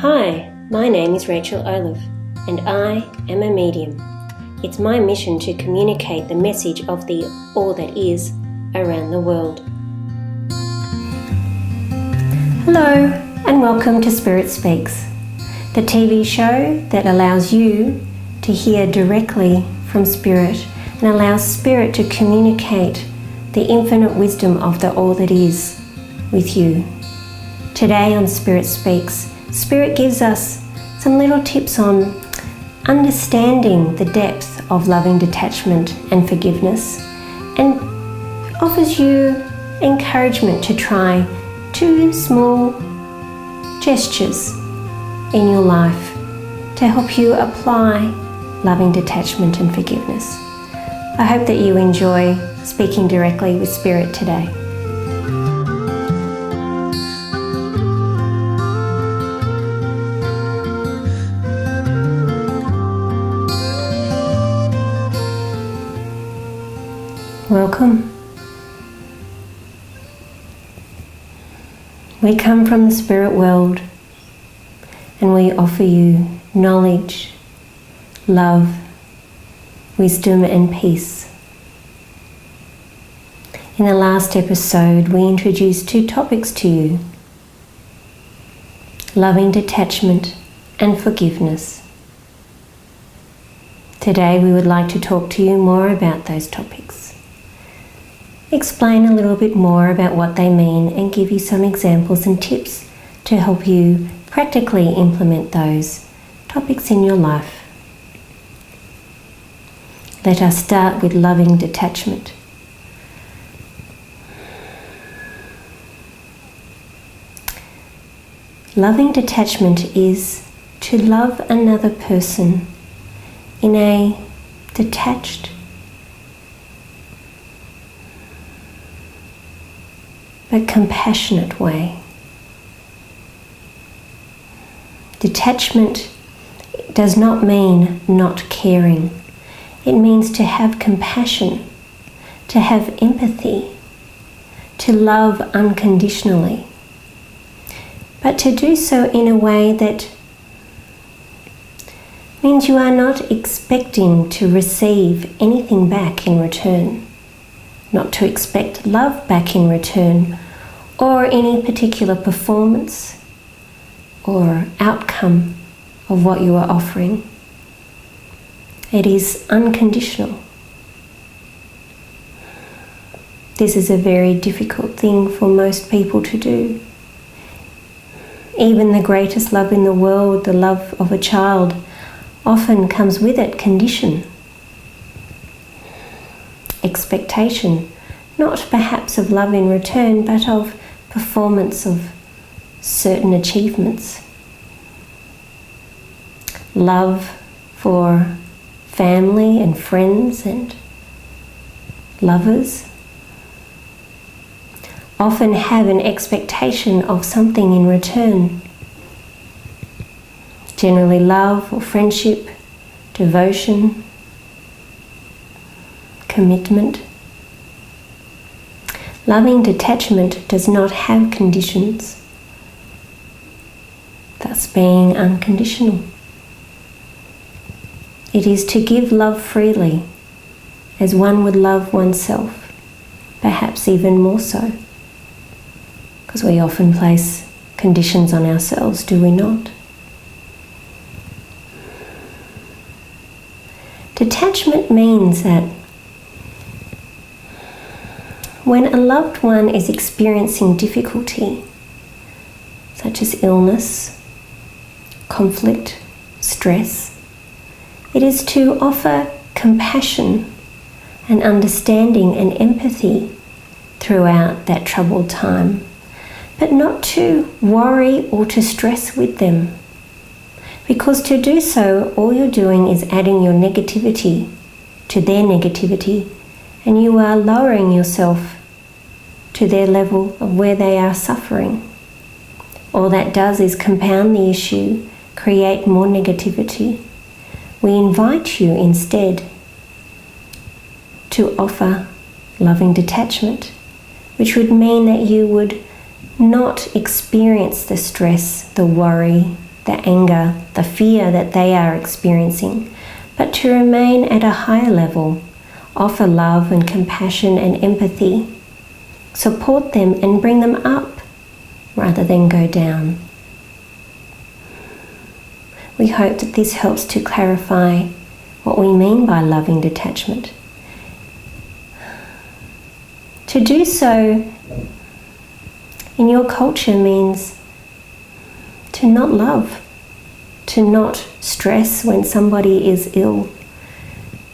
Hi, my name is Rachel Olliffe, and I am a medium. It's my mission to communicate the message of the All That Is around the world. Hello, and welcome to Spirit Speaks, the TV show that allows you to hear directly from Spirit and allows Spirit to communicate the infinite wisdom of the All That Is with you. Today on Spirit Speaks, Spirit gives us some little tips on understanding the depth of loving detachment and forgiveness, and offers you encouragement to try 2 small gestures in your life to help you apply loving detachment and forgiveness. I hope that you enjoy speaking directly with Spirit today. Welcome. We come from the spirit world and we offer you knowledge, love, wisdom and peace. In the last episode, we introduced 2 topics to you: loving detachment and forgiveness. Today we would like to talk to you more about those topics. Explain a little bit more about what they mean and give you some examples and tips to help you practically implement those topics in your life. Let us start with loving detachment. Loving detachment is to love another person in a detached but compassionate way. Detachment does not mean not caring. It means to have compassion, to have empathy, to love unconditionally, but to do so in a way that means you are not expecting to receive anything back in return, not to expect love back in return, or any particular performance or outcome of what you are offering. It is unconditional. This is a very difficult thing for most people to do. Even the greatest love in the world, the love of a child, often comes with it condition, expectation, not perhaps of love in return, but of performance of certain achievements. Love for family and friends and lovers often have an expectation of something in return. Generally love or friendship, devotion, commitment. Loving detachment does not have conditions, thus being unconditional. It is to give love freely, as one would love oneself, perhaps even more so, because we often place conditions on ourselves, do we not? Detachment means that when a loved one is experiencing difficulty, such as illness, conflict, stress, it is to offer compassion and understanding and empathy throughout that troubled time, but not to worry or to stress with them. Because to do so, all you're doing is adding your negativity to their negativity, and you are lowering yourself to their level of where they are suffering. All that does is compound the issue, create more negativity. We invite you instead to offer loving detachment, which would mean that you would not experience the stress, the worry, the anger, the fear that they are experiencing, but to remain at a higher level, offer love and compassion and empathy, support them and bring them up rather than go down. We hope that this helps to clarify what we mean by loving detachment. To do so in your culture means to not love, to not stress when somebody is ill,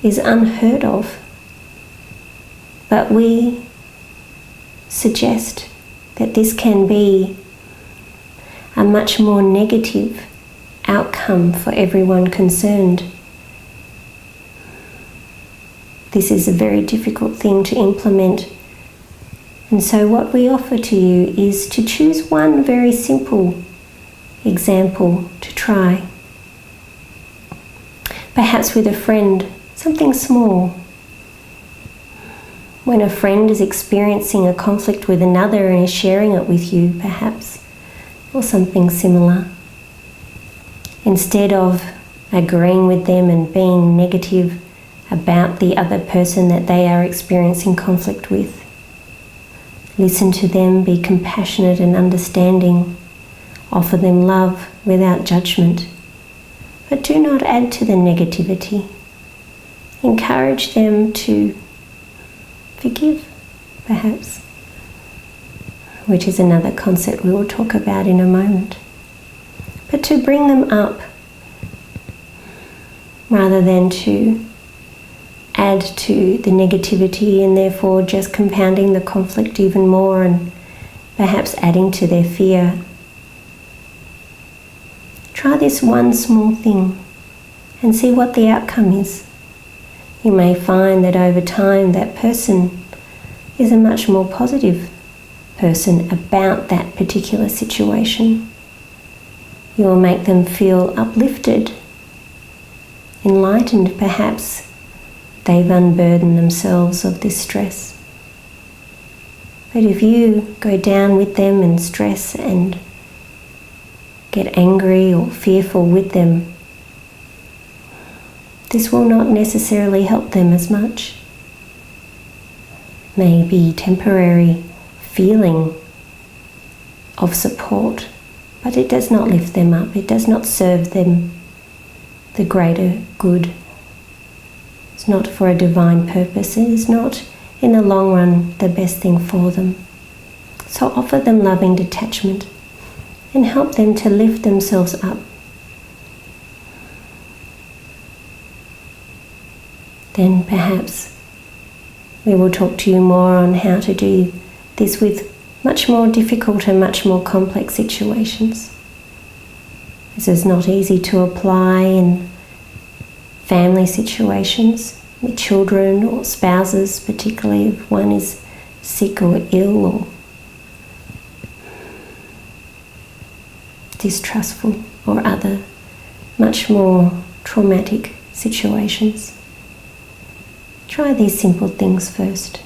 is unheard of. But we suggest that this can be a much more negative outcome for everyone concerned. This is a very difficult thing to implement. And so what we offer to you is to choose one very simple example to try. Perhaps with a friend, something small. When a friend is experiencing a conflict with another and is sharing it with you, perhaps, or something similar. Instead of agreeing with them and being negative about the other person that they are experiencing conflict with, listen to them, be compassionate and understanding, offer them love without judgment, but do not add to the negativity. Encourage them to forgive, perhaps, which is another concept we will talk about in a moment. But to bring them up rather than to add to the negativity and therefore just compounding the conflict even more and perhaps adding to their fear. Try this one small thing and see what the outcome is. You may find that over time that person is a much more positive person about that particular situation. You will make them feel uplifted, enlightened perhaps. They've unburdened themselves of this stress. But if you go down with them and stress and get angry or fearful with them, this will not necessarily help them as much. Maybe temporary feeling of support, but it does not lift them up. It does not serve them the greater good. It's not for a divine purpose. It is not, in the long run, the best thing for them. So offer them loving detachment and help them to lift themselves up. Then perhaps we will talk to you more on how to do this with much more difficult and much more complex situations. This is not easy to apply in family situations with children or spouses, particularly if one is sick or ill or distrustful or other much more traumatic situations. Try these simple things first.